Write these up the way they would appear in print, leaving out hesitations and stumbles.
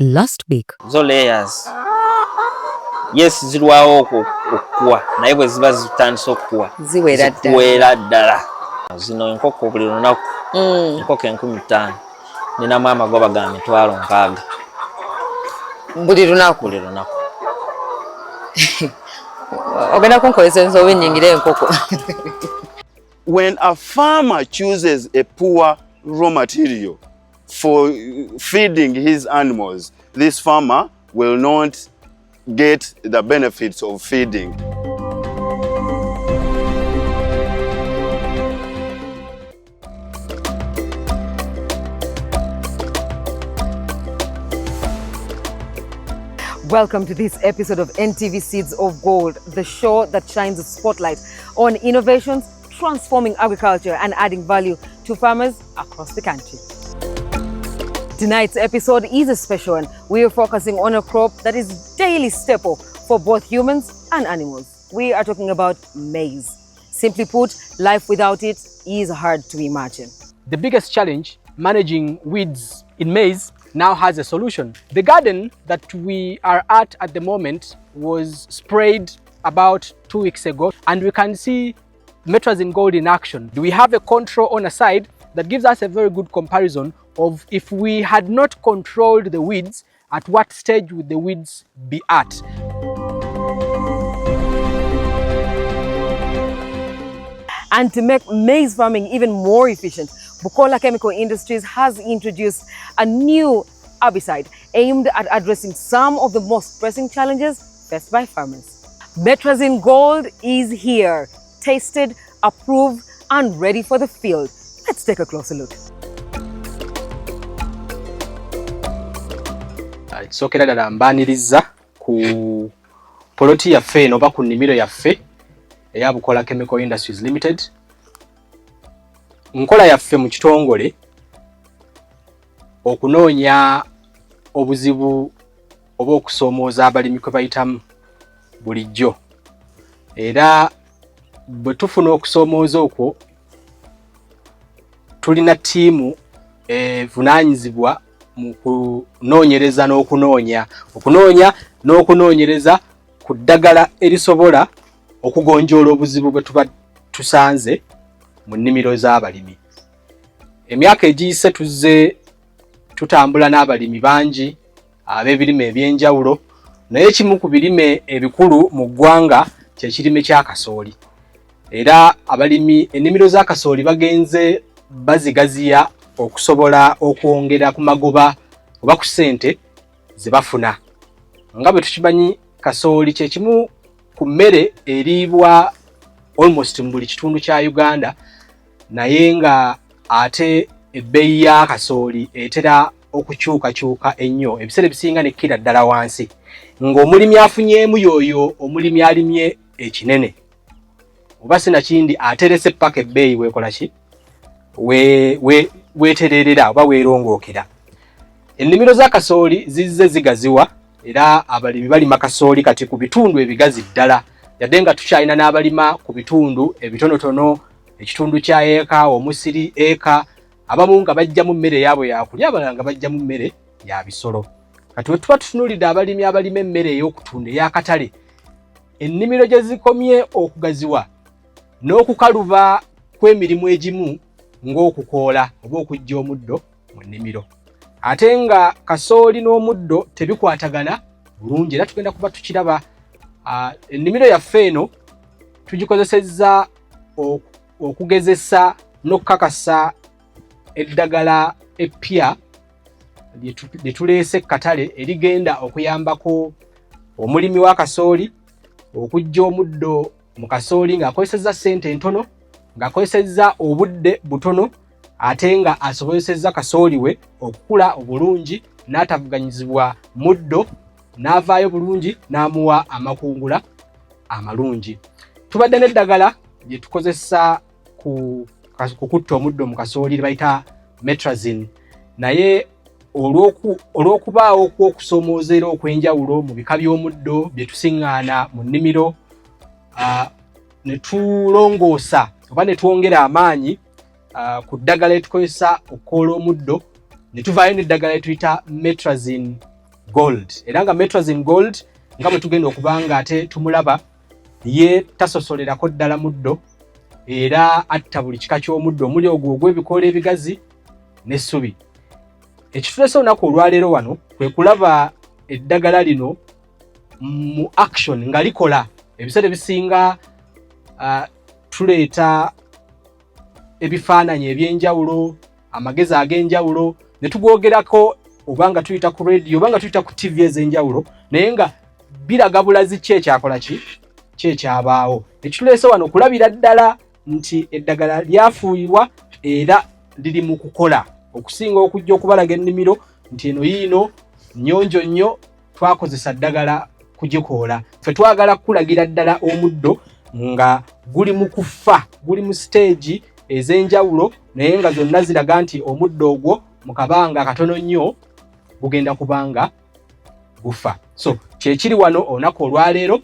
last week. Zo layers. Yes, zilwawo okukua. Naye bwe ziba zitandise okukua. Ziwera ddala. Zino enkoko buli lunaku. Enkoko 15,000. Nina maama goba ga 6,000. Buli lunaku. Ogenda kunkolesa nsobe nnyingire enkoko. When a farmer chooses a poor raw material for feeding his animals, this farmer will not get the benefits of feeding. Welcome to this episode of NTV Seeds of Gold, the show that shines a spotlight on innovations transforming agriculture and adding value to farmers across the country. Tonight's episode is a special one. We are focusing on a crop that is daily staple for both humans and animals. We are talking about maize. Simply put, life without it is hard to imagine. The biggest challenge, managing weeds in maize, now has a solution. The garden that we are at the moment was sprayed about 2 weeks ago, and we can see Metrazin Gold in action. We have a control on a side that gives us a very good comparison of if we had not controlled the weeds, at what stage would the weeds be at. And to make maize farming even more efficient, Bukola Chemical Industries has introduced a new herbicide aimed at addressing some of the most pressing challenges faced by farmers. Metrazin Gold is here, tasted, approved, and ready for the field. Let's take a closer look. Sookera ddala mbaaniriza ku poloti yaffe eno oba ku nnimiro yaffe eya Bukola Chemical Industries Limited. Nkola yaffe mu kitongole okunoonya obuzibu oba okusoomooza abalimi kwe bayitamu bulijjo. Era bwe tufuna okusoomooza okwo, tulina ttiimu evunaanyizibwa mu kunoonyereza n'okunoonya. Okunoonya n'okunoonyereza ku ddagala erisobola okugonjoola obuzibu bwe tuba tusanze mu nnimiro z'abalimi. Emyaka egiyise tuzze tutambula n'abalimi bangi ab'ebirime eby'enjawulo, naye kimu ku birime ebikulu mu ggwanga kye kirime kya kasooli. Era abalimi ennimiro za kasooli bagenze bazigaziya okusobola okwongera ku magoba oba ku ssente ze bafuna. Nga bwe tukimanyi, kasooli kye kimu ku mmere eriibwa almost mu buli kitundu kya Uganda, naye nga ate ebbeeyi ya kasooli etera okukyukakyuka ennyo, ebiseera ebisinga nekkira ddala wansi, ng'omulimi afunyeemu y'oyo omulimi alimye ekinene. Oba sinakindi aterese paka ebbeeyi weekola ki? Weetererera oba weerongookera. Ennimiro za kasooli zizze zigaziwa, era abalimi balima kasooli kati ku bitundu ebigazi ddala, yadde nga tukyalina n'abalima ku bitundu ebitonotono, ekitundu kya eka, omusiri eka, abamu nga bajjamu mmere yaabwe yakulya, abalala nga bajjamu mmere ya bisolo. Kati bwe tuba tutunuulidde abalimi abalima emmere ey'okutunda ey'akatale, ennimiro gye zikomye okugaziwa n'okukaluba kw'emirimu egimu ng'okukoola oba okujja omuddo mu nnimiro. Ate nga kasooli n'omuddo tebikwatagana bulungi, era tugenda kuba tukiraba. Ennimiro yaffe eno tugikozesezza okugezesa n'okukakasa eddagala eppya lye tuleese katale erigenda okuyambako omulimi wa kasooli okujja omuddo mu kasooli ng'akozesezza ssente ntono, ng'akozesezza obudde butono, ate nga asobozesezza kasooli we okukula obulungi n'atavuganyizibwa muddo, n'avaayo bulungi n'amuwa amakungula amalungi. Tubadde n'eddagala lye tukozesa ku kutta omuddo mu kasooli lye bayita Metrazin, naye olw'okubaawo kw'okusoomooza okw'enjawulo mu bika by'omuddo bye tusiŋŋaana mu nnimiro, ne tulongoosa oba ne twongera amaanyi ku ddagala etukozesa okukoola omuddo, ne tuvaayo n'eddagala etuyita Metrazin Gold. Era nga Metrazin Gold nga bwe tugenda okubanga ate tumulaba ye tasosolerako ddala muddo era atta buli kika ky'omuddo omuli ogwo ogw'ebikoola ebigazi n'essubi. Ekituleese olunaku olwaleero wano kwe kulaba eddagala lino mu action nga likola. Ebiseera ebisinga tuleeta ebifaananyi eby'enjawulo, amagezi ag'enjawulo ne tugoogerako obanga tuyita ku radio obanga tuyita ku TV ez'enjawulo naye nga biraga bulazi ki ekyakola ki ekyabaawo. Ekituleese wano kulabira ddala nti eddagala lyafuuyirwa era liri mu kukola okusinga okujja okubalaga ennimiro nti eno yiino nnyonjo nnyo twakozesa ddagala kugikoola. Ffe twagala kulagira ddala omuddo nga guli mu kufa, guli mu stage ez'enjawulo naye nga zonna ziraga nti omuddo ogwo mu kabanga katono nnyo gugenda kubanga gufa. So kyekiri wano olunaku olwaleero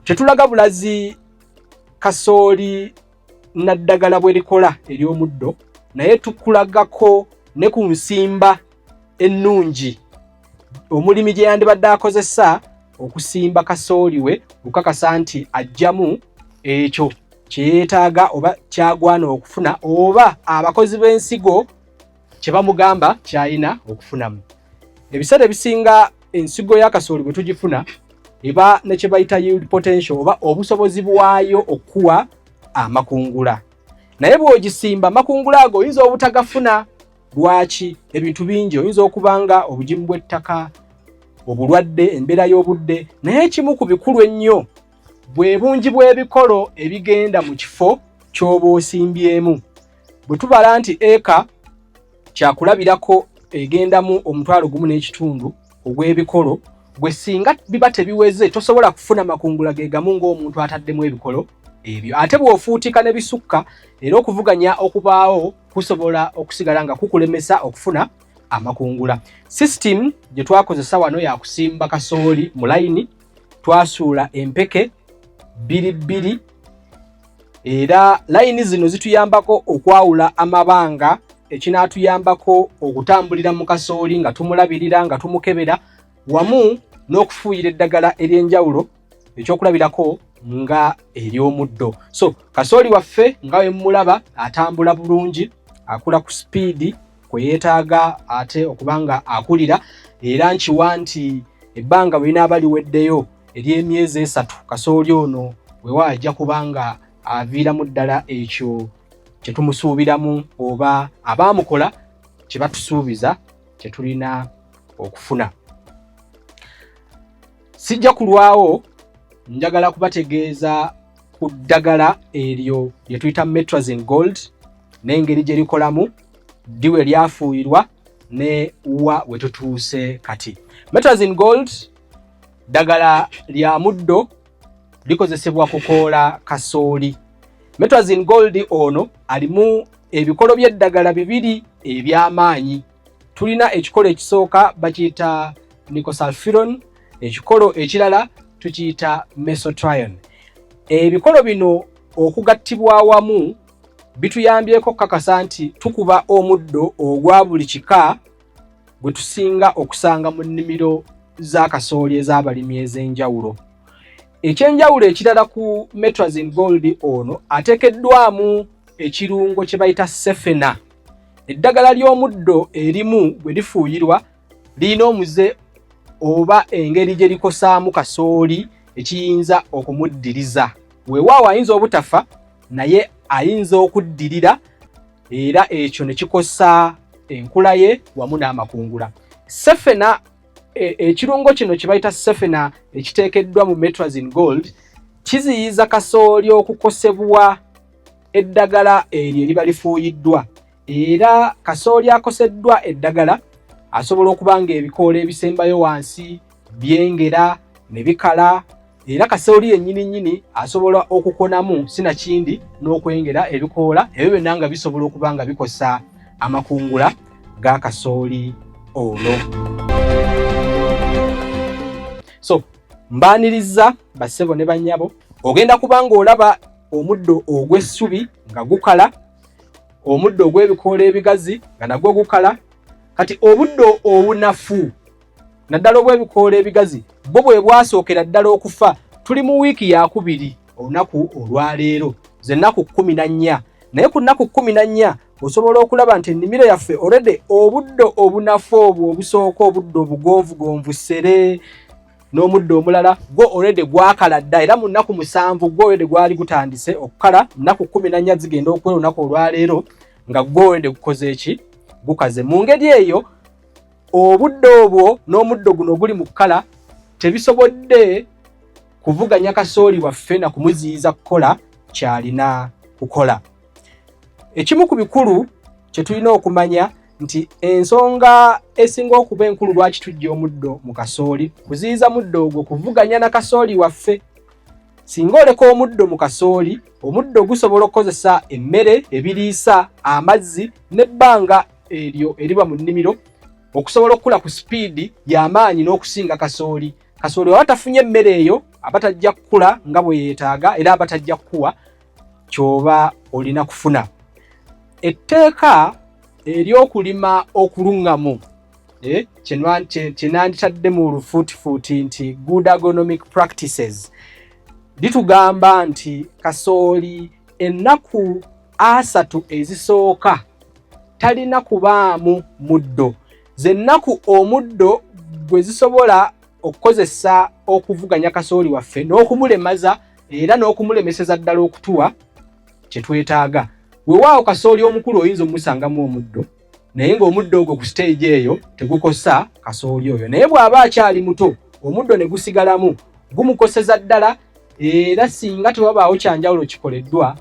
tetulaga bulazi kasooli naddagala bwe likola ery'omuddo naye tukulagako ne ku nsimba ennungi omulimi gye yandibadde akozesa okusimba kasooli we okukakasa nti ajjamu ekyo kyeyeetaaga oba kyagwana okufuna oba abakozi b'ensigo kye bamugamba kyayina okufunamu. Ebiseera ebisinga ensigo ya kasooli bwe tugifuna eba ne kye bayita yield potential oba obusobozi bwayo okuwa amakungula. Naye bw'ogisimba amakungula ago oyinza obutagafuna. Lwaki? Ebintu bingi, oyinza okubanga obugimu bw'ettaka, obulwadde, embeera y'obudde, naye ekimu ku bikulu ennyo bwe bungi bw'ebikolo ebigenda mu kifo ky'oba osimbyemu. Bwe tubala nti eka kyakulabirako egendamu 1.5 ogw'ebikolo, gwe singa biba tebiweze tosobola kufuna makungula ge gamu ng'omuntu ataddemu ebikolo ebyo. Ate bw'ofuutika ne bisukka era okuvuganya okubaawo kusobola okusigala nga kukulemesa okufuna amakungula. System gye twakozesa wano ya kusimba kasooli mu layini, twasuula empeke 2 era layini zino zituyambako okwawula amabanga ekinaatuyambako okutambulira mu kasooli nga tumulabirira nga tumukebera wamu n'okufuuyira eddagala ery'enjawulo ekyokulabirako nga ery'omuddo. So kasooli waffe nga we mulaba atambula bulungi, akula ku speed kwe yeetaaga ate okubanga akulira era nkiwa nti ebbanga bwe linaaba liweddeyo ery'emyezi 3 kasooli ono we waajja kubanga aviiramu ddala ekyo kye tumusuubiramu oba abaamukola kye batusuubiza kye tulina okufuna. Sijja kulwawo njagala kubategeeza ku ddagala eryo lye tuyita Metrazin Gold n'engeri gye likolamu, ddi we lyafuuyirwa ne wa we tutuuse kati. Metrazin Gold ddagala lya muddo likozesebwa kukoola kasooli. Metrazin Gold ono alimu ebikolo by'eddagala 2 eby'amaanyi. Tulina ekikolo ekisooka bakiyita nicosulfuron, ekikolo ekirala tukiyita mesotrione. Ebikolo bino okugattibwa awamu bituyambyeko kakasa nti tukuba omuddo ogwa buli kika gwe tusinga okusanga mu nnimiro za kasooli ez'abalimi ez'enjawulo. Ekyenjawulo ekirala ku Metrazin Gold ono ateekeddwamu ekirungo kye bayita sefena. Eddagala ly'omuddo erimu bwe lifuuyirwa lirina omuze oba engeri gye likosaamu kasooli ekiyinza okumuddiriza. Weewaawo ayinza obutafa naye ayinza okuddirira era ekyo ne kikosa enkula ye wamu n'amakungula. Sefena ekirungo kino kye bayita sefena ekiteekeddwa mu Metrazin Gold kiziyiza kasooli okukosebwa eddagala eryo eriba lifuuyiddwa era kasooli akoseddwa eddagala asobola okuba nga ebikoola ebisembayo wansi byengera ne bikala era kasooli yennyini asobola okukonamu sinakindi n'okwengera ebikoola ebyo byonna nga bisobola okuba nga bikosa amakungula ga kasooli ono. So mbaaniriza bassebo ne bannyabo, ogenda kubanga olaba omuddo ogw'essubi nga gukala, omuddo ogw'ebikoola ebigazi nga nagwo gukala, kati obuddo obunafu naddala obw'ebikoola ebigazi bwo bwe bwasookera ddala okufa. Tuli mu wiiki ya 2 olunaku olwaleero z'ennaku 14 naye ku nnaku 14 osobola okulaba nti ennimiro yaffe already obuddo obunafu obwo obusooka obuddo obugonvugonvu ssere n'omuddo omulala gwo already gwakala dda era mu nnaku 7 gwo already gwali gutandise okukala. Nnaku 14 zigenda okuwera olunaku olwaleero nga gwo already gukoze eki gukaze. Mu ngeri eyo obuddo obwo n'omuddo guno guli mu kkala tebisobodde kuvuganya kasooli waffe na kumuziyiza kukola kyalina kukola. Ekimu ku bikulu kye tulina okumanya nti ensonga esinga okuba enkulu lwaki tujja omuddo mu kasooli kuziyiza muddo ogwo kuvuganya na kasooli waffe. Singa oleka omuddo mu kasooli, omuddo gusobola okukozesa emmere, ebiriisa, amazzi n'ebbanga eryo eriba mu nnimiro okusobola okukula ku sipiidi y'amaanyi n'okusinga kasooli. Kasooli waba tafunye emmere eyo aba tajja kukula nga bwe yeetaaga era aba tajja kukuwa ky'oba olina kufuna. Etteeka ery'okulima okuluŋŋamu kye nanditadde mu lufuutifuuti nti good agronomic practices litugamba nti kasooli ennaku 3 ezisooka talina kubaamu muddo. Z'ennaku omuddo gwe zisobola okukozesa okuvuganya kasooli waffe n'okumulemaza era n'okumulemeseza ddala okutuwa kye twetaaga. Weewaawo kasooli omukulu oyinza omusangamu omuddo naye ng'omuddo ogwo ku stage eyo tegukosa kasooli oyo, naye bw'aba akyali muto omuddo ne gusigalamu gumukoseza ddala era singa tewabaawo kyanjawulo kikoleddwa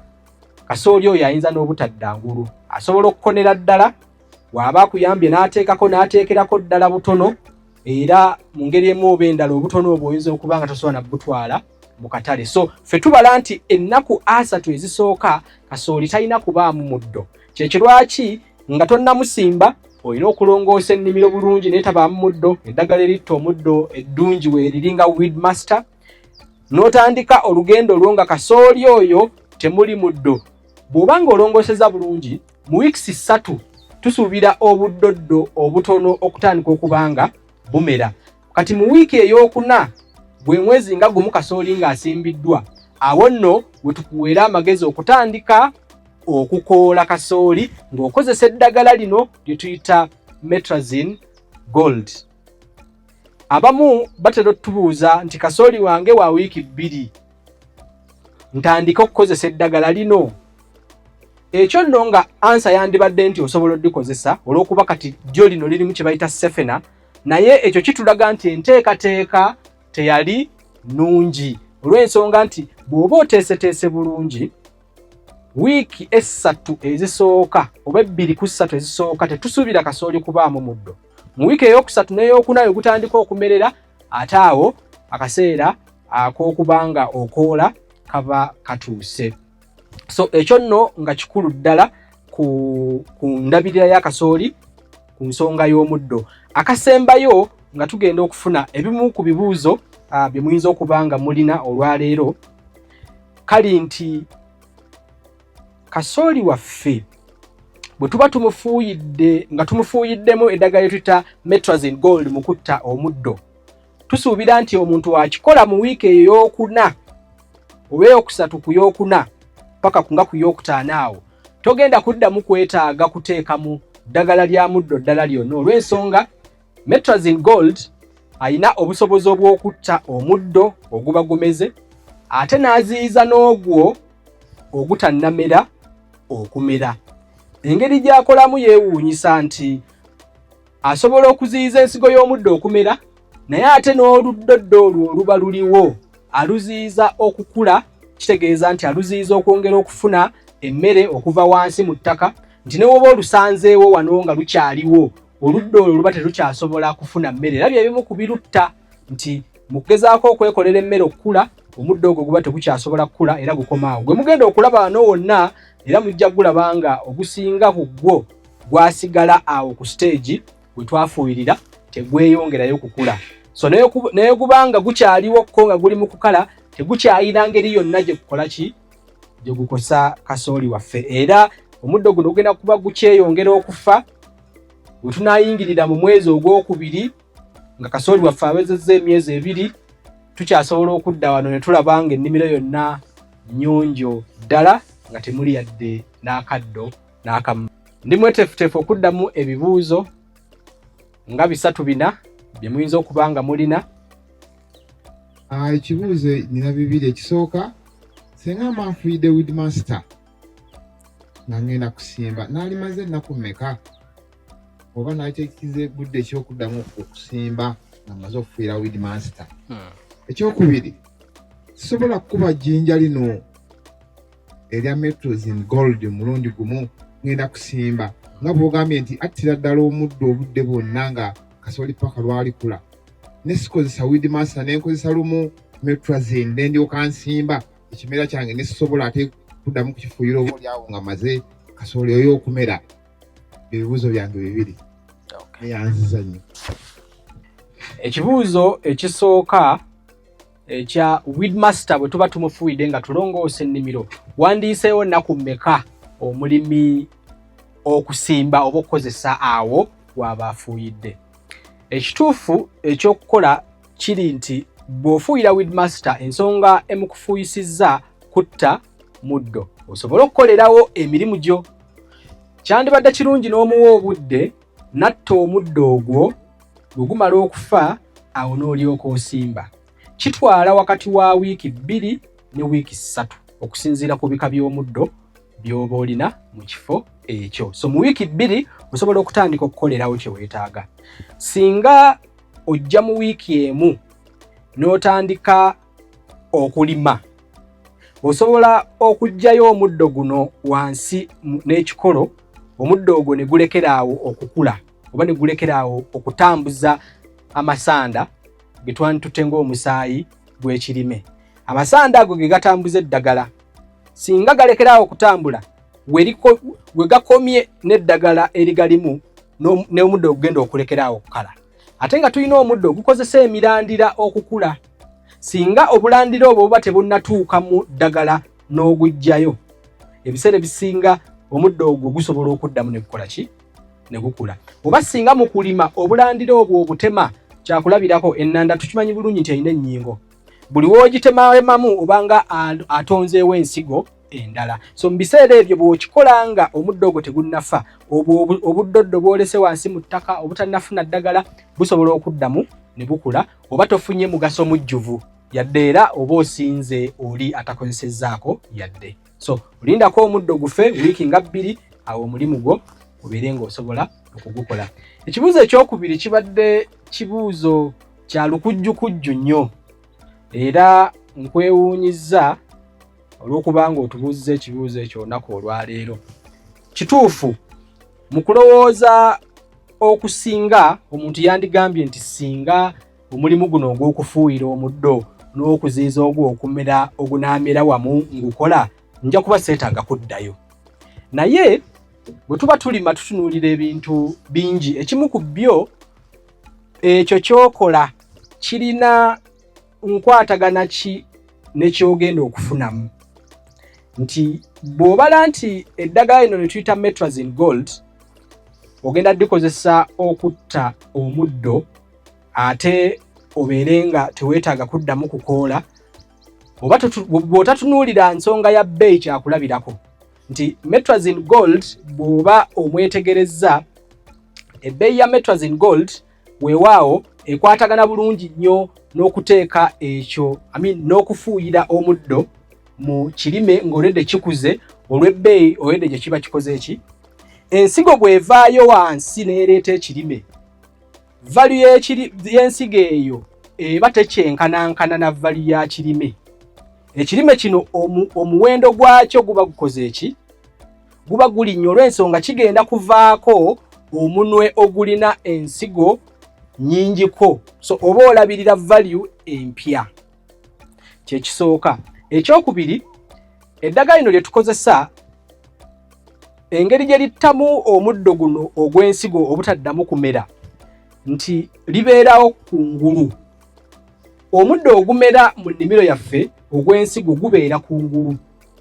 kasooli oyo ayinza n'obutaddangulu. Asobola okukonera ddala bw'aba akuyambye n'ateekerako ddala butono era mu ngeri emu oba endala obutono obwo oyinza okuba nga tosobola nabutwala mu katale. So ffe tubala nti ennaku 3 ezisooka kasooli talina kubaamu muddo. Kyekyo lwaki nga tonnamusimba olina okulongoosa ennimiro bulungi naye tabaamu muddo, eddagala eritta omuddo eddungi weeriringa weed master, n'otandika olugendo olwo nga kasooli oyo temuli muddo. Bw'oba ng'olongooseza bulungi mu wiikisi 3 tusuubira obuddoddo obutono okutandika okubanga bumera. Kati mu wiiki ey'okuna bwe mwezi nga gumu kasooli ng'asimbiddwa, awo nno we tukuweera amagezi okutandika okukoola kasooli ng'okozesa eddagala lino lye tuyita Metrazin Gold. Abamu batera otubuuza nti kasooli wange wa wiiki 2 ntandika okukozesa eddagala lino. Ekyo nno nga ansa yandibadde nti osobola oddikozesa olw'okuba kati ddyo lino lirimu kye bayita sefena, naye ekyo kitulaga nti enteekateeka teyali nnungi olw'ensonga nti bw'oba oteeseteese bulungi wiiki 3 ezisooka oba 2 ku 3 ezisooka tetusuubira kasooli kubaamu muddo. Mu wiiki ey'okusatu n'ey'okuna we gutandika okumerera ate awo akaseera ak'okubanga okoola kaba katuuse. So ekyo nno nga kikulu ddala ku ndabirira ya kasooli ku nsonga y'omuddo. Akasembayo nga tugenda okufuna ebimu ku bibuuzo bye muyinza okuba nga mulina olwaleero, kali nti kasooli waffe bwe tuba tumufuuyiddemu eddagala lye tuyita Metrazin Gold mu kutta omuddo, tusuubira nti omuntu akikola mu wiiki ey'okuna oba ey'okusatu ku y'okuna paka kunga ku y'okutaano awo togenda kuddamu kwetaaga kuteekamu ddagala lya muddo ddala lyonna olw'ensonga Metrazin Gold ayina obusobozi obw'okutta omuddo oguba gumeze ate n'aziyiza n'ogwo ogutannamera okumera. Engeri gy'akolamu yeewuunyisa nti asobola okuziyiza ensigo y'omuddo okumera naye ate n'oluddoddo olwo oluba luliwo aluziyiza okukula, kitegeeza nti aluziyiza okwongera okufuna emmere okuva wansi mu ttaka, nti ne woba olusanzeewo wano nga lukyaliwo oludda olwo luba terukyasobola kufuna mmere. Era bye bimu ku birutta nti mu kugezaako okwekolera emmere okukula omuddo ogwo guba tegukyasobola kukula era gukomaawo. Gwe mugenda okulaba wano wonna era mujja gulaba nga ogusinga ku gwo gwasigala awo ku stage we twafuuyirira tegweyongerayo kukula. So naye gubanga gukyaliwo ko nga guli mu kukala tegukyayina ngeri yonna gye kukola ki gye gukosa kasooli waffe. Era omuddo guno gugenda kuba gukyeyongera okufa we tunaayingirira mu mwezi ogwokubiri nga kasooli waffe awezezza emyezi 2 tukyasobola okudda wano ne tulaba nga ennimiro yonna nnyonjo ddala nga temuli yadde n'akaddo n'akamu. Ndi mweteefuteefu okuddamu ebibuuzo nga 3-4 bye muyinza okuba nga mulina. Ekibuuzo nina 2. Ekisooka, senga manfuyidde Weedmaster nga ngenda kusimba naalimaze ennaku mmeka oba nakyekize budde ekyokuddamu okusimba nga maze okufuuyira Weedmaster. Ekyokubiri, sisobola kukuba jjinja lino erya Metrazin Gold mulundi gumu ngenda kusimba nga bw'ogambye nti attira ddala omuddo obudde bwonna nga kasooli paka lwalikula. Ne sikozesa Weedmaster ne nkozesa lumu Metrazin ne ndyoka nsimba ekimera kyange ne sisobola ate kuddamu kukifuuyira oba olyawo nga maze kasooli oyo okumera. Ebibuuzo byange 2. Yanziza nnyo. Ekibuuzo ekisooka ekya Weedmaster bwe tuba tumufuuyidde nga tulongoose ennimiro, wandiiseewo nnaku mmeka omulimi okusimba oba okukozesa awo waba afuuyidde? Ekituufu ekyokukola kiri nti bw'ofuuyira Weedmaster ensonga emukufuuyisizza kutta muddo, osobola okukolerawo emirimu gyo. Kyandibadde kirungi n'omuwa obudde natta omuddo ogwo bwe gumala okufa, awo n'olyoka osimba. Kitwala wakati wa wiiki 2 ne wiiki 3 okusinziira ku bika by'omuddo by'oba olina mu kifo ekyo. So mu wiiki 2 osobola okutandika okukolerawo kye weetaaga. Singa ojja mu wiiki emu n'otandika okulima, osobola okuggyayo omuddo guno wansi n'ekikolo, omuddo ogwo ne gulekeraawo okukula oba ne gulekeraawo okutambuza amasanda ge twanditutte ng'omusaayi gw'ekirime. Amasanda ago ge gatambuza eddagala. Singa galekeraawo okutambula, we gakomye n'eddagala erigalimu n'omuddo ogugenda okulekeraawo okukala. Ate nga tulina omuddo ogukozesa emirandira okukula. Singa obulandira obwo buba tebunnatuuka mu ddagala n'oguggyayo, ebiseera ebisinga omuddo ogwo gusobola okuddamu ne gukola ki? Ne gukula. Oba singa mu kulima obulandira obwo obutema, kyakulabirako ennanda tukimanyi bulungi nti erina ennyingo. Buli w'ogitemamu obanga atonzeewo ensigo endala. So mu biseera ebyo bw'okikola nga omuddo ogwo tegunnafa, obuddoddo bw'olese wansi mu ttaka obutannafuna ddagala busobola okuddamu ne bukula, oba tofunye mugaso mujjuvu yadde era oba osinze oli atakozesezzaako yadde. So olindako omuddo gufe wiiki nga 2, awo omulimu gwo obeere ng'osobola okugukola. Ekibuuzo ekyokubiri kibadde kibuuzo kya lukujjukujju nnyo era nkwewuunyizza olw'okuba nga otubuuzizza ekibuuzo ekyo olunaku olwaleero. Kituufu, mu kulowooza okusinga omuntu yandigambye nti singa omulimu guno ogw'okufuuyira omuddo n'okuziiza ogwo okumera ogunaamera wamu ngukola, nja kuba seetaaga kuddayo. Naye bwe tuba tulima tutunuulira ebintu bingi, ekimu ku byo ekyo ky'okola kirina nkwatagana ki n'ekyogenda okufunamu. Nti bw'obala nti eddagala lino ne tuyita Metrazin Gold ogenda dikozesa okutta omuddo ate obeere nga teweetaaga kuddamu kukoola, oba bw'otatunuulira nsonga ya bbeeyi kyakulabirako nti Metrazin Gold bw'oba omwetegerezza, ebbeeyi ya Metrazin Gold weewaawo ekwatagana bulungi nnyo n'okuteeka ekyo n'okufuuyira omuddo mu kirime ng'oledde kikuze olw'ebbeeyi oyedde gye kiba kikoze eki. Ensigo bw'evaayo wansi n'ereeta ekirime, value y'ensigo eyo eba tekyenkanankana na value ya kirime. Ekirime kino omuwendo gwakyo guba gukoze eki? Guba gulinnyo olw'ensonga kigenda kuvaako omunwe ogulina ensigo nnyingiko. So oba olabirira value empya. Kyekisooka. Ekyokubiri, eddagala lino lye tukozesa engeri gye littamu omuddo guno ogw'ensigo obutaddamu kumera nti libeerawo kungulu. Omuddo ogumera mu nnimiro yaffe ogw'ensigo gubeera kungulu.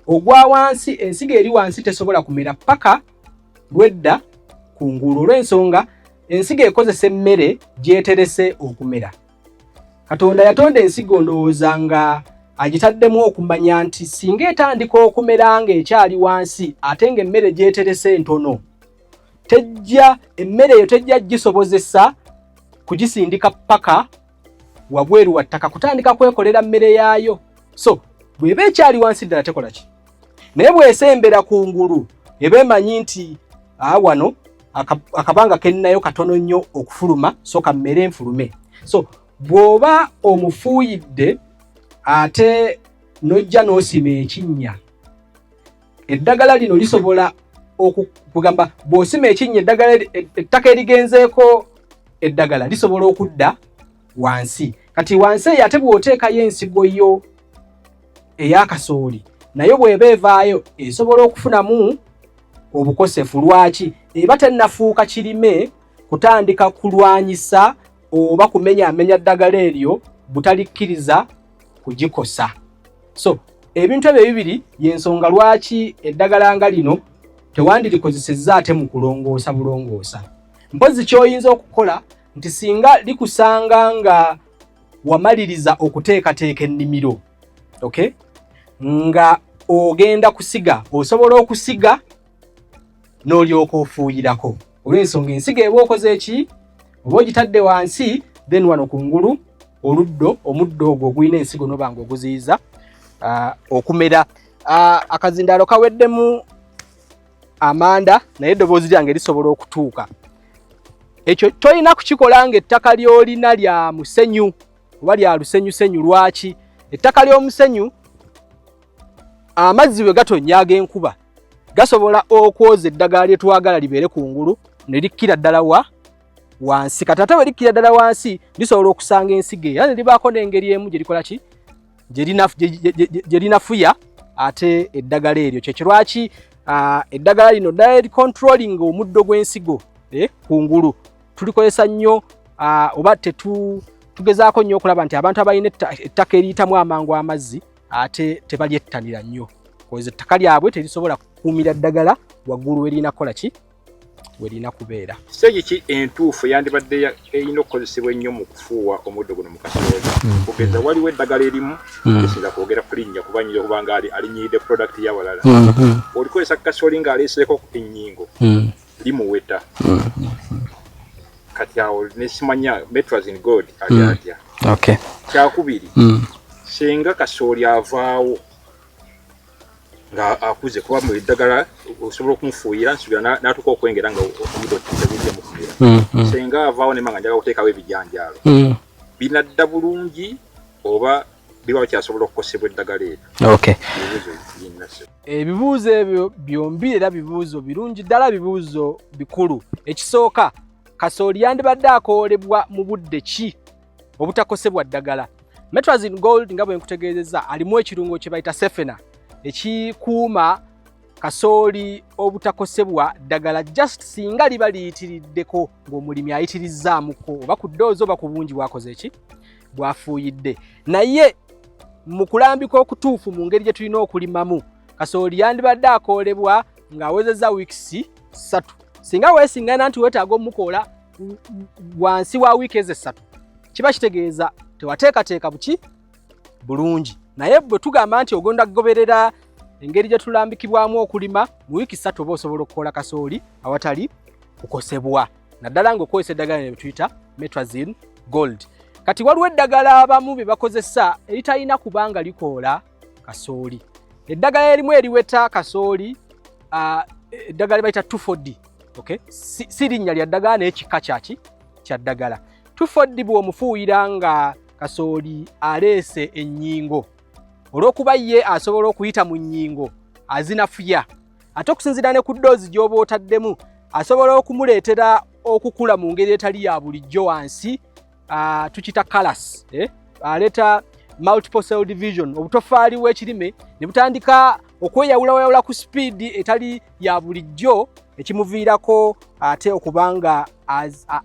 Ogwa wansi, ensigo eri wansi tesobola kumera paka lwedda kungulu. Olw'ensonga ensigo ekozesa emmere gyeterese okumera. Katonda yatonda ensigo ndowooza nga agitaddemu okumanya nti singa etandika okumera ng'ekyali wansi ate ng'emmere gyeterese ntono, emmere eyo tejja gisobozesa kugisindika paka wabweru wa ttaka kutandika kwekolera mmere yaayo. So bw'eba ekyali wansi ddala tekola ki? Naye bw'esembera kungulu eba emanyi nti wano akabanga kennayo katono nnyo okufuluma, so kammere nfulume. So bw'oba omufuuyidde ate nojja n'osima ekinnya, eddagala lino lisobola okugamba bw'osima ekinnya ettaka erigenzeeko eddagala lisobola okudda wansi. Kati wansi eyo ate bw'oteekayo ensigo yo ey'akasooli, nayo bw'eba evaayo esobola okufunamu obukosefu. Lwaki? Eba tennafuuka kirime kutandika kulwanyisa oba kumenyaamenya ddagala eryo butalikkiriza kugikosa. So ebintu ebyo bibiri y'ensonga lwaki eddagala nga lino tewandirikozesezza ate mu kulongoosa bulongoosa. Mpozi ky'oyinza okukola nti singa likusanga nga wamaliriza okuteekateeka ennimiro, okay, nga ogenda kusiga, osobola okusiga n'olyoka ofuuyirako. Olw'ensonga ensigo eba okoze eki? Oba ogitadde wansi, then wano kungulu oluddo, omuddo ogwo ogulina ensigo noba ng'oguziyiza okumera. Akazindaalo kaweddemu amanda naye eddoboozi lyange lisobola okutuuka. Ekyo tolina kukikola ng'ettaka ly'olina lya musenyu oba lya lusenyusenyu. Lwaki? Ettaka ly'omusenyu amazzi bwe gatonnya ag'enkuba gasobola okwoza eddagala lye twagala libeere kungulu ne likkira ddala wansi. Kati ate bwe likkira ddala wansi lisobola okusanga ensigo era ne libaako n'engeri emu gye likola ki? Gye linafuya ate eddagala eryo. Kyekyo lwaki eddagala lino ddala controlling omuddo gw'ensigo kungulu tulikozesa nnyo, oba tugezaako nnyo okulaba nti abantu abalina ettaka eriyitamu amangu amazzi ate tebalyettanira nnyo, koza ettaka lyabwe terisobola kukuumira ddagala waggulu werina kukola ki? Werina kubeera. Stage ki entuufu yandibadde erina okukozesebwa ennyo mu kufuuwa omuddo guno mu kasooli? Kugeza waliwo eddagala erimu esinza kwogera ku linnya kuba nnyinza okuba nga alinyiride product y'awalala. Olikozesa kasooli ng'aleeseeko ennyingo limuweta. Kati awo nesimanya Metrazin Gold ali atya. Okay. Kyakubiri, senga kasooli avaawo nga akuze kuba mu eddagala osobola okumufuuyira nsubira n'atuuka okwengera nga omuddo tegujja mufuuyira. Senga avaawo nemanga njagala okuteekawo ebijanjaalo. Binadda bulungi oba biba bikyasobola okukosebwa eddagala eryo? Okay. Ebibuuzo ebyo byombi era bibuuzo birungi ddala, bibuuzo bikulu. Ekisooka, kasooli yandibadde akoolebwa mu budde ki obutakosebwa ddagala? Metrazin Gold nga bwe nkutegeezezza alimu ekirungo kye bayita sefena ekikuuma kasooli obutakosebwa ddagala just singa liba liyitiriddeko ng'omulimi ayitirizzaamuko oba ku ddoozi oba ku bungi bwakoze eki? Bwafuuyidde. Naye mu kulambika okutuufu mu ngeri gye tulina okulimamu, kasooli yandibadde akoolebwa ng'awezezza wiikisi 3. Singa weesingana nti weetaaga omukoola wansi wa wiiki ezo 3, kiba kitegeeza tewateekateeka buki bulungi. Naye bwe tugamba nti ogonda kugoberera engeri gye tulambikibwamu okulima, mu wiiki 3 oba osobola okukola kasooli awatali kukosebwa, naddala ng'okozesa eddagala lye tuyita Metrazin Gold. Kati waliwo eddagala abamu bye bakozesa eritalina kubanga likoola kasooli. Eddagala erimu eriweta kasooli, eddagala bayita 2,4-D. Okay? Si linnya lya ddagala naye kika kya ddagala. 2,4-D bw'omufuuyira nga kasooli aleese ennyingo, olw'okuba ye asobola okuyita mu nnyingo azinafuya, ate okusinziira ne ku ddoozi gy'oba otaddemu asobola okumuleetera okukula mu ngeri etali ya bulijjo wansi, tukita kalas, aleeta multiple cell division, obutofaali bw'ekirime ne butandika okweyawulawayawula ku sipiidi etali ya bulijjo, ekimuviirako ate okubanga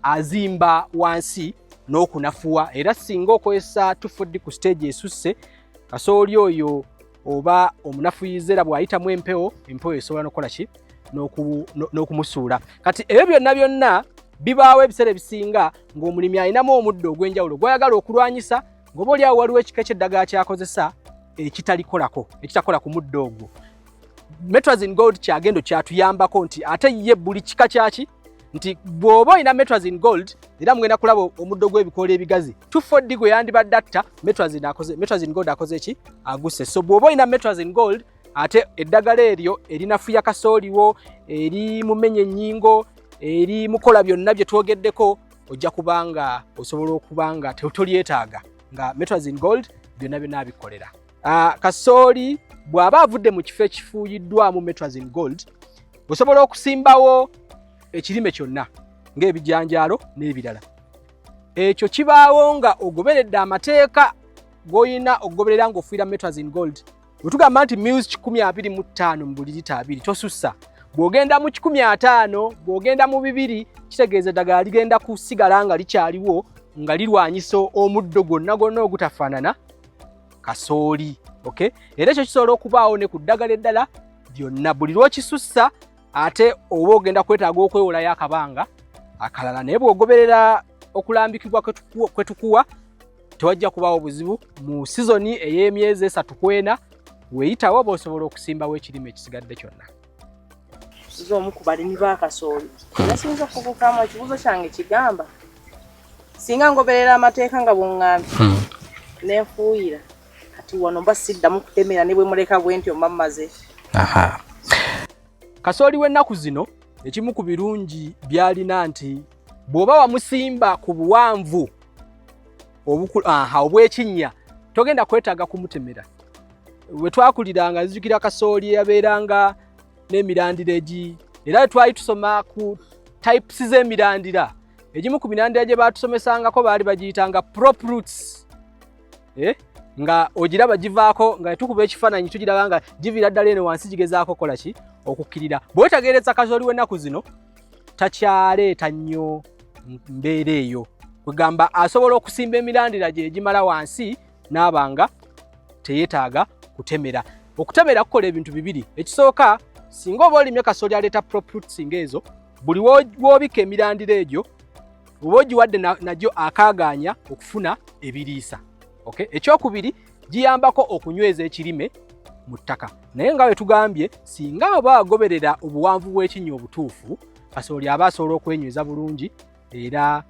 azimba wansi n'okunafuwa. Era singa okozesa 2,4-D ku stage esusse, kasooli oyo oba omunafuyizeera bw'ayitamu empewo esobola n'okukola ki? N'okumusuula. Kati ebyo byonna bibaawo ebiseera ebisinga ng'omulimi alinamu omuddo ogw'enjawulo gw'ayagala okulwanyisa ng'oba oli awo waliwo ekika ky'eddagala ky'akozesa ekitakola ku muddo ogwo. Metrazin Gold kyagendo kyatuyambako nti ate ye buli kika kyaki nti bw'oba olina Metrazin Gold era mugenda kulaba omuddo gw'ebikoola ebigazi 2,4-D gwe yandibadde atta Metrazin Gold akoze eki aguse. So bw'oba olina Metrazin Gold ate eddagala eryo erinafuya kasooliwo eri mumenye ennyingo eri mukola byonna bye twogeddeko ojja kubanga osobola okubanga tolyetaaga nga Metrazin Gold byonna binaabikolera. Kasooli bw'aba avudde mu kifo ekifuuyiddwamu Metrazin Gold osobola okusimbawo ekirime kyonna ng'ebijanjaalo n'ebirala. Ekyo kibaawo nga ogoberedde amateeka g'olina okugoberera ng'ofuuyira Metrazin Gold. Bwe tugamba nti maize 25 mu buli lita 2 tosussa. Bw'ogenda mu 15, bw'ogenda mu 2 kitegeeza eddagala ligenda kusigala nga likyaliwo nga lirwanyisa omuddo gwonna ogutafaanana kasooli. Okay? Era ekyo kisobola okubaawo ne ku ddagala eddala lyonna buli lw'okisussa ate oba ogenda kwetaaga okwewolayo akabanga akalala. Naye bw'ogoberera okulambikibwa kwe tukuwa tewajja kubaawo buzibu. Mu sizoni ey'emyezi 3-4 weeyitawo bw'osobola okusimbawo ekirime ekisigadde kyonna. Z'omu ku balimi ba kasooli nasinza okukukama ekibuuzo kyange kigamba singa ngoberera amateeka nga bw'ŋŋambye n'enfuuyira kati wano mba siddamu kutemera ne bwe muleka bwe ntyo mba mmaze. Kasooli w'ennaku zino ekimu ku birungi byalina nti bw'oba wamusimba ku buwanvu obw'ekinnya togenda kwetaaga kumutemera. We twakuliranga nzijukira kasooli yabeeranga n'emirandira era twali tusoma ku types z'emirandira. Egimu ku mirandira gye baatusomesangako baali bagiyitanga prop roots. Nga ogiraba givaako nga tukuba ekifaananyi tugiraba nga giviira ddala eno wansi gigezaako kola ki okukkirira. Bw'otegeereza kasooli w'ennaku zino takyaleeta nnyo mbeera eyo. Kwegamba asobola okusimba emirandira gye egimala wansi n'abanga teyeetaaga kutemera. Okutemera kukola ebintu bibiri. Ekisooka singa oba olimye kasooli aleeta prop roots ng'ezo buli w'obika emirandira egyo oba ogiwadde nagyo akaaganya okufuna ebiriisa. Okay? Ekyokubiri giyambako okunyweza ekirime mu ttaka. Naye nga bwe tugambye singa oba agoberera obuwanvu bw'ekinnya obutuufu kasooli aba asobola okwenyweza bulungi era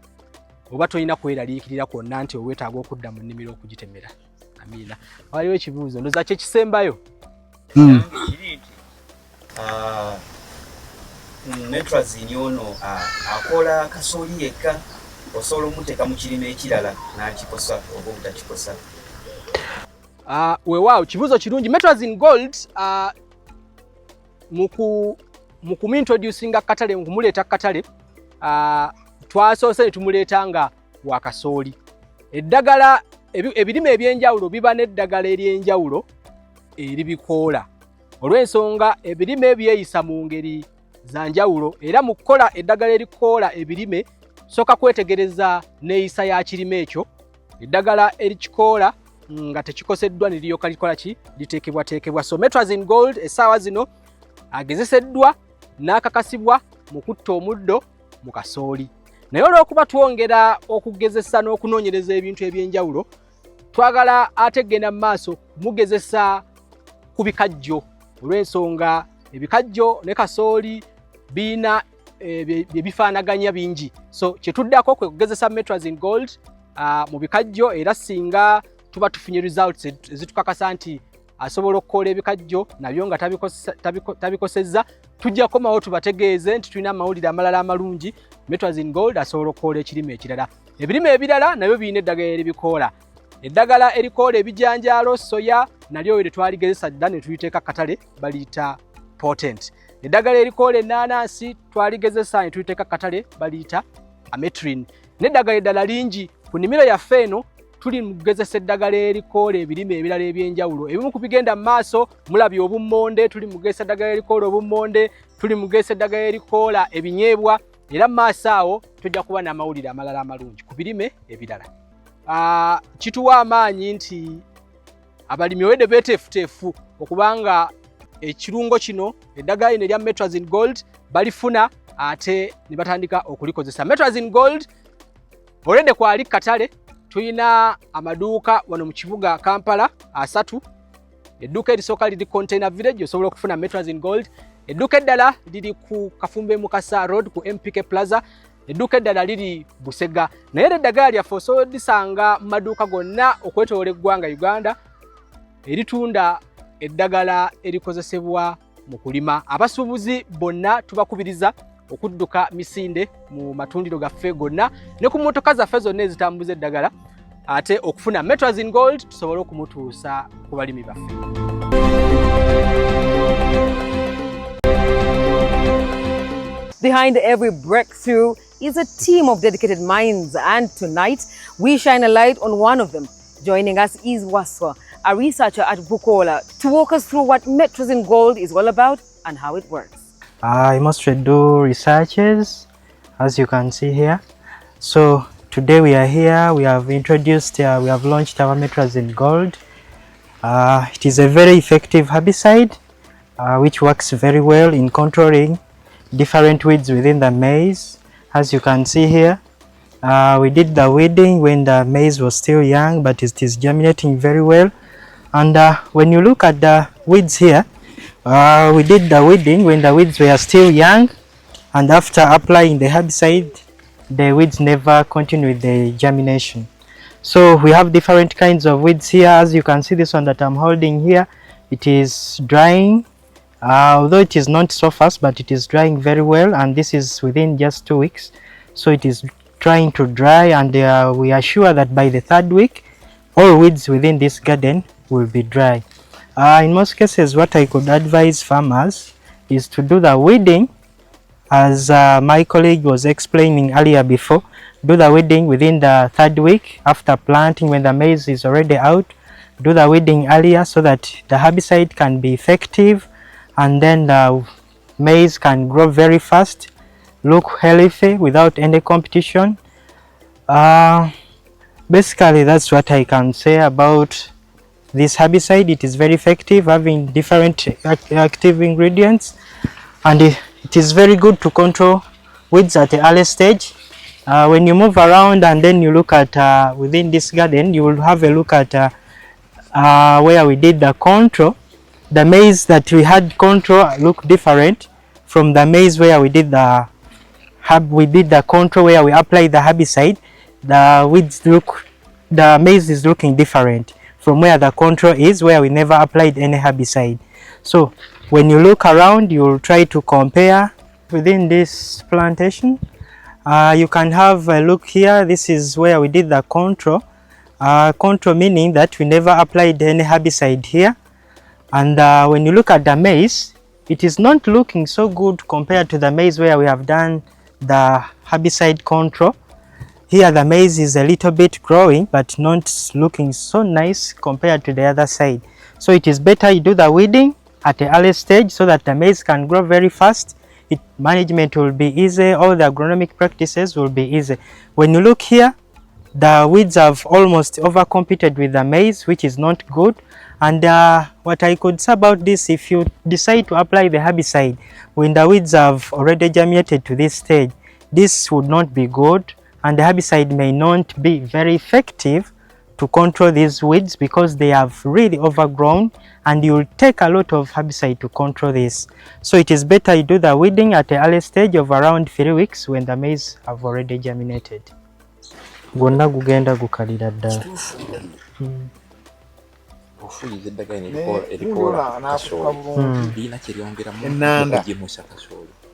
oba tolina kweraliikirira kwonna nti oweetaaga okudda mu nnimiro okugitemera. Amiina. Waliwo ekibuuzo ndowooza kye kisembayo. Metrazin ono akola kasooli yekka osobola omuteeka mu kirime ekirala n'akikosa oba obutakikosa? Weewaawo kibuuzo kirungi. Metrazin Gold mu kumintroducinga katale mu kumuleeta katale twasoose ne tumuleeta nga wa kasooli. Eddagala ebirime eby'enjawulo biba n'eddagala ery'enjawulo eribikoola. Olw'ensonga ebirime ebyeyisa mu ngeri za njawulo era mu kukola eddagala erikoola ebirime soka kwetegereza neeyisa ya kirime ekyo. Eddagala erikikoola nga tekikoseddwa ne liryoka likola ki liteekebwateekebwa. So Metrazin Gold essaawa zino agezeseddwa n'akakasibwa mu kutta omuddo mu kasooli. Naye olw'okuba twongera okugezesa n'okunoonyereza ebintu eby'enjawulo twagala ate genda mu maaso mugezesa ku bikajjo. Olw'ensonga ebikajjo ne kasooli biina byebifaanaganya bingi. So kye tuddako kwe kugezesa Metrazin Gold mu bikajjo era singa tuba tufunye results ezitukakasa nti asobola okukoola ebikajjo nabyo nga tabikosezza tujja komawo tubategeeze nti tulina amawulire amalala amalungi. Metrazin Gold asobola okukoola ekirime ekirala. Ebirime ebirala nabyo birina eddagala eribikoola. Eddagala erikoola ebijanjaalo soya nalyo we twaligezesa dda ne tuliteeka katale baliyita potent. Eddagala erikoola ennaanansi twaligezesa ne tuliteeka katale baliyita ametrin. N'eddagala eddala lingi ku nnimiro yaffe eno tuli mu kugezesa eddagala erikoola ebirime ebirala eby'enjawulo. Ebimu ku bigenda mu maaso mulabye obummonde, tuli mu kugezesa eddagala erikoola obummonde, tuli mu kugezesa eddagala erikoola ebinyeebwa era mu maaso awo tujja kuba n'amawulire amalala amalungi ku birime ebirala. Kituwa amaanyi nti abalimi wedde beeteefuteefu okubanga ekirungo kino eddagala lino erya Metrazin Gold balifuna ate ne batandika okulikozesa. Metrazin Gold olede kwali katale tuyina amaduuka wano mu kibuga Kampala 3. Edduuka erisooka liri Container Village osobola okufuna Metrazin Gold. Edduuka eddala liri ku Kafumbe Mukasa Road ku MPK Plaza. Edduuka eddala liri Busega. Naye eddagala lyaffe osobola odisanga mu maduuka gonna okwetoola eggwanga Uganda eritunda eddagala erikozesebwa mu kulima. Abasuubuzi bonna tubakubiriza okudduka misinde mu matundiro gaffe gonna ne ku mmotoka zaffe zonna ezitambuza eddagala ate okufuna Metrazin Gold tusobole okumutuusa ku balimi baffe. Behind every breakthrough is a team of dedicated minds, and tonight we shine a light on one of them. Joining us is Waswa, a researcher at Bukola, to walk us through what Metrazin Gold is all about and how it works. I mostly do researches, as you can see here. So today we are here, we have launched our Metrazin Gold. It is a very effective herbicide which works very well in controlling different weeds within the maize. As you can see here, we did the weeding when the maize was still young, but it is germinating very well. And when you look at the weeds here, we did the weeding when the weeds were still young, and after applying the herbicide, the weeds never continue with the germination. So we have different kinds of weeds here. As you can see, this one that I'm holding here, it is drying. Although it is not so fast, but it is drying very well, and this is within just 2 weeks. So it is trying to dry, and we are sure that by the 3rd week, all weeds within this garden will be dry. In most cases, what I could advise farmers is to do the weeding, as my colleague was explaining earlier before. Do the weeding within the 3rd week after planting, when the maize is already out. Do the weeding earlier so that the herbicide can be effective, and then the maize can grow very fast, look healthy without any competition. Basically, that's what I can say about this herbicide. It is very effective, having different active ingredients, and it is very good to control weeds at the early stage. When you move around and then you look at within this garden, you will have a look at where we did the control. The maize that we had control look different from the maize where we did the control, where we applied the herbicide. The maize is looking different from where the control is, where we never applied any herbicide. So when you look around, you will try to compare within this plantation. You can have a look here. This is where we did the control. Control meaning that we never applied any herbicide here. And when you look at the maize, it is not looking so good compared to the maize where we have done the herbicide control. Here the maize is a little bit growing, but not looking so nice compared to the other side. So it is better you do the weeding at the early stage so that the maize can grow very fast. Management will be easy, all the agronomic practices will be easy. When you look here, the weeds have almost overcompeted with the maize, which is not good. And what I could say about this, if you decide to apply the herbicide when the weeds have already germinated to this stage, this would not be good, and the herbicide may not be very effective to control these weeds because they have really overgrown, and you will take a lot of herbicide to control this. So it is better you do the weeding at the early stage of around 3 weeks when the maize have already germinated. Gwonna gugenda gukalira ddala.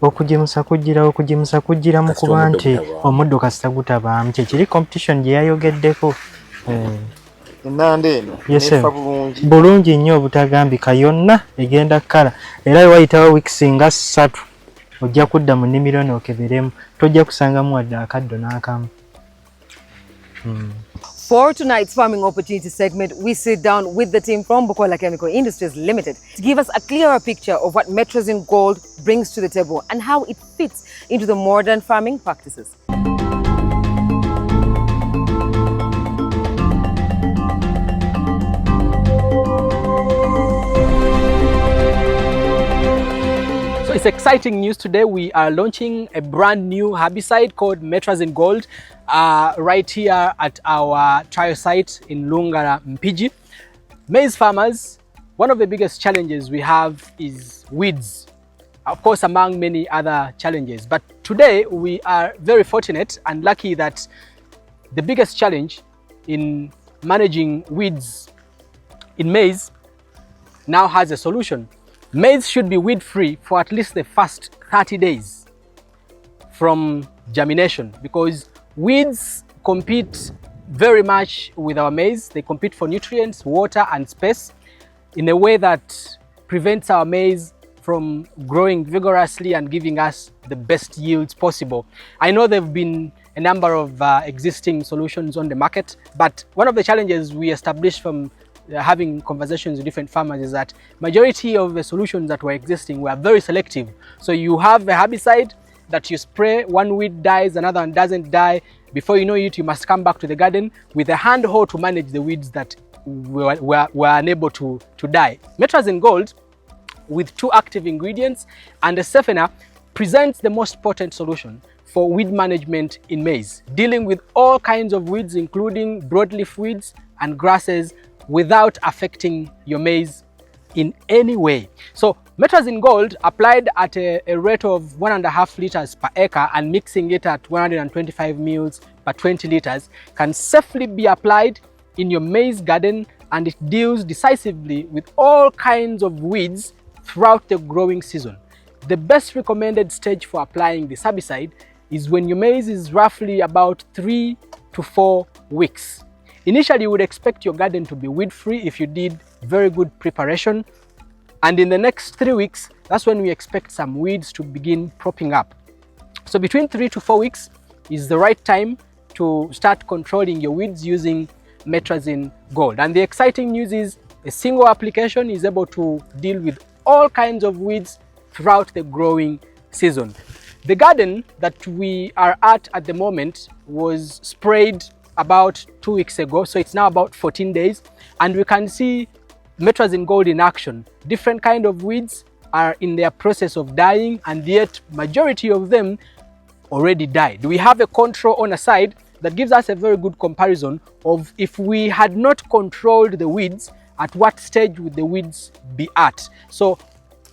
Okugimusa kugira mu kuba nti omuddo kasita gutabaamu, kyekiri competition gye yayogeddeko. Ennanda eno nefa bulungi nnyo obutagambika, yonna egenda kkala, era wayitawo weeks nga 3 ojja kudda mu nnimiro n'okeberemu, tojja kusangamu wadde akaddo n'akamu. For tonight's farming opportunity segment, we sit down with the team from Bukola Chemical Industries Limited to give us a clearer picture of what Metrazin Gold brings to the table and how it fits into the modern farming practices. Yes, exciting news today. We are launching a brand new herbicide called Metrazin Gold right here at our trial site in Lungara, Mpigi. Maize farmers, one of the biggest challenges we have is weeds, of course, among many other challenges. But today we are very fortunate and lucky that the biggest challenge in managing weeds in maize now has a solution. Maize should be weed-free for at least the first 30 days from germination, because weeds compete very much with our maize. They compete for nutrients, water and space in a way that prevents our maize from growing vigorously and giving us the best yields possible. I know there have been a number of existing solutions on the market, but one of the challenges we established from having conversations with different farmers is that majority of the solutions that were existing were very selective. So you have a herbicide that you spray, one weed dies, another one doesn't die. Before you know it, you must come back to the garden with a hand hoe to manage the weeds that were unable to die. Metrazin Gold, with 2 active ingredients and a softener, presents the most potent solution for weed management in maize, dealing with all kinds of weeds, including broadleaf weeds and grasses, without affecting your maize in any way. So Metrazin Gold, applied at a rate of 1.5 liters per acre and mixing it at 125 ml per 20 liters, can safely be applied in your maize garden, and it deals decisively with all kinds of weeds throughout the growing season. The best recommended stage for applying this herbicide is when your maize is roughly about 3 to 4 weeks. Initially, you would expect your garden to be weed-free if you did very good preparation. And in the next 3 weeks, that's when we expect some weeds to begin propping up. So between 3 to 4 weeks is the right time to start controlling your weeds using Metrazin Gold. And the exciting news is a single application is able to deal with all kinds of weeds throughout the growing season. The garden that we are at the moment was sprayed about 2 weeks ago, so it's now about 14 days, and we can see Metrazin Gold in action. Different kind of weeds are in their process of dying, and yet majority of them already died. We have a control on a side that gives us a very good comparison of if we had not controlled the weeds, at what stage would the weeds be at. So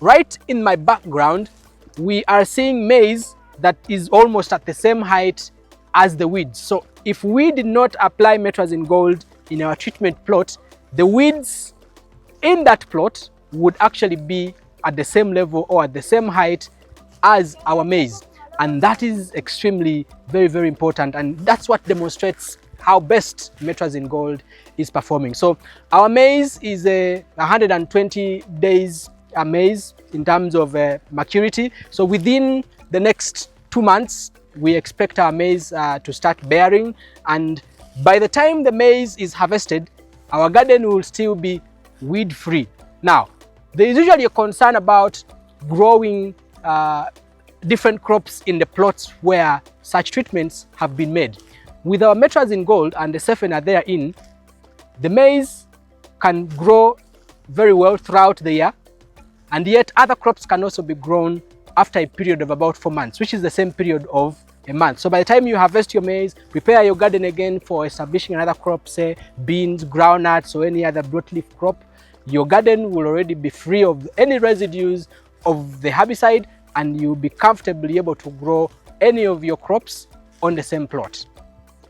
right in my background, we are seeing maize that is almost at the same height as the weeds. So if we did not apply Metrazin Gold in our treatment plot, the weeds in that plot would actually be at the same level or at the same height as our maize. And that is extremely very important, and that's what demonstrates how best Metrazin Gold is performing. So our maize is a 120 days maize in terms of maturity. So within the next 2 months, we expect our maize to start bearing, and by the time the maize is harvested, our garden will still be weed free. Now, there is usually a concern about growing different crops in the plots where such treatments have been made. With our Metrazin Gold and the softener therein, the maize can grow very well throughout the year, and yet other crops can also be grown after a period of about 4 months, which is the same period of a month. So by the time you harvest your maize, prepare your garden again for establishing another crop, say beans, groundnuts, or any other broadleaf crop, your garden will already be free of any residues of the herbicide, and you'll be comfortably able to grow any of your crops on the same plot.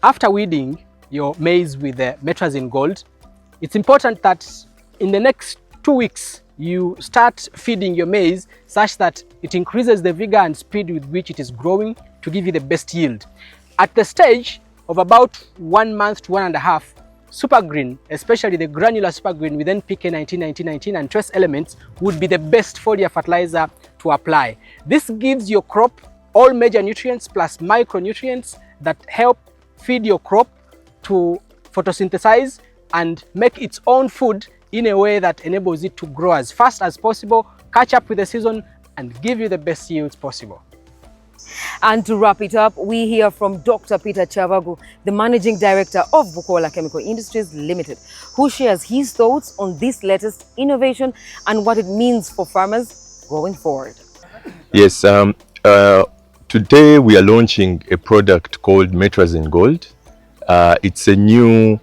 After weeding your maize with the Metrazin Gold, it's important that in the next 2 weeks, you start feeding your maize such that it increases the vigor and speed with which it is growing to give you the best yield. At the stage of about 1 month to 1.5, Super Green, especially the granular Super Green with NPK 19-19-19 and trace elements, would be the best foliar fertilizer to apply. This gives your crop all major nutrients plus micronutrients that help feed your crop to photosynthesize and make its own food in a way that enables it to grow as fast as possible, catch up with the season, and give you the best yields possible. And to wrap it up, we hear from Dr. Peter Chavagu, the Managing Director of Bukola Chemical Industries Limited, who shares his thoughts on this latest innovation and what it means for farmers going forward. Yes, today we are launching a product called Metrazin Gold. It's a new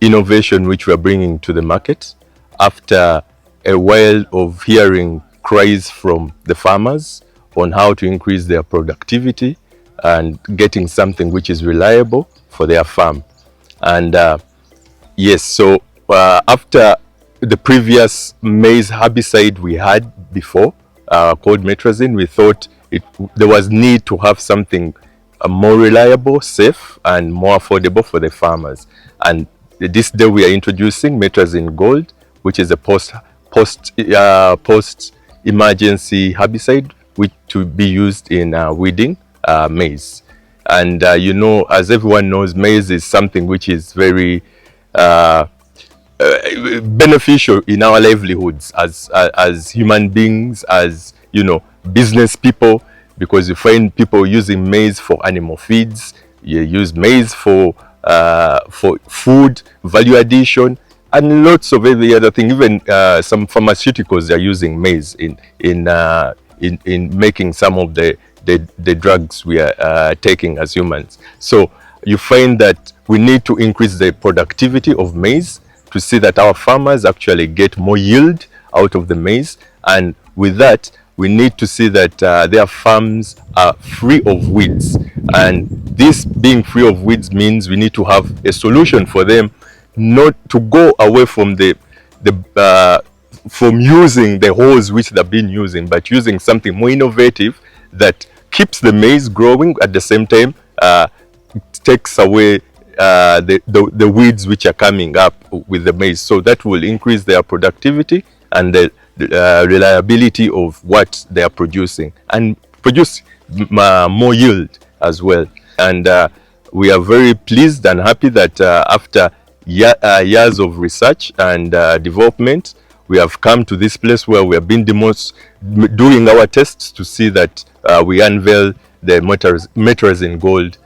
innovation which we are bringing to the market after a while of hearing cries from the farmers on how to increase their productivity and getting something which is reliable for their farm. And yes, so after the previous maize herbicide we had before called Metrazin, we thought there was need to have something more reliable, safe, and more affordable for the farmers. And this day we are introducing Metrazin Gold, which is a post emergency herbicide which to be used in weeding maize. And you know, as everyone knows, maize is something which is very beneficial in our livelihoods as human beings, as you know, business people, because you find people using maize for animal feeds. You use maize for food value addition and lots of every other thing. Even some pharmaceuticals are using maize in making some of the drugs we are taking as humans. So you find that we need to increase the productivity of maize to see that our farmers actually get more yield out of the maize, and with that we need to see that their farms are free of weeds. And this being free of weeds means we need to have a solution for them not to go away from from using the hose which they've been using, but using something more innovative that keeps the maize growing at the same time, takes away the weeds which are coming up with the maize. So that will increase their productivity and the reliability of what they are producing, and produce more yield as well. And we are very pleased and happy that after years of research and development, we have come to this place where we have been doing our tests to see that we unveil the Metrazin Gold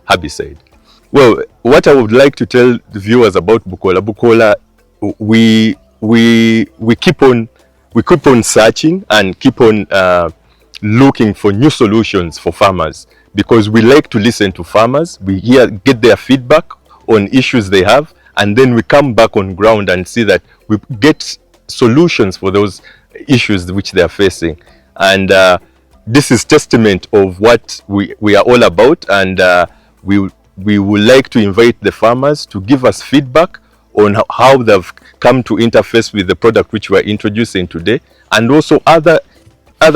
herbicide. Well, what I would like to tell the viewers about Bukola, we keep on searching and keep on looking for new solutions for farmers, because we like to listen to farmers. We get their feedback on issues they have, and then we come back on ground and see that we get solutions for those issues which they are facing. And this is testament of what we are all about, and we would like to invite the farmers to give us feedback on how they've come to interface with the product which we're introducing today, and also other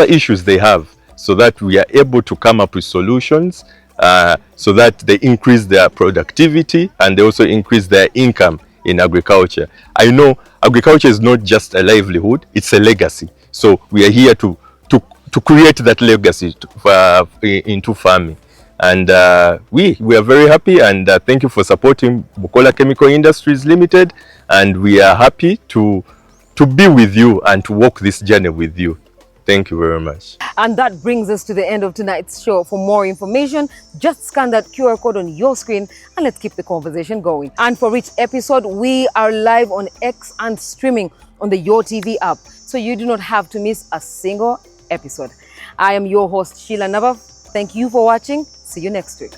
issues they have, so that we are able to come up with solutions so that they increase their productivity and they also increase their income in agriculture. I know agriculture is not just a livelihood, it's a legacy. So we are here to create that legacy into farming. And we are very happy, and thank you for supporting Bukola Chemical Industries Limited, and we are happy to be with you and to walk this journey with you. Thank you very much. And that brings us to the end of tonight's show. For more information, just scan that QR code on your screen and let's keep the conversation going. And for each episode, we are live on X and streaming on the Your TV app, so you do not have to miss a single episode. I am your host, Sheila Navav. Thank you for watching. See you next week.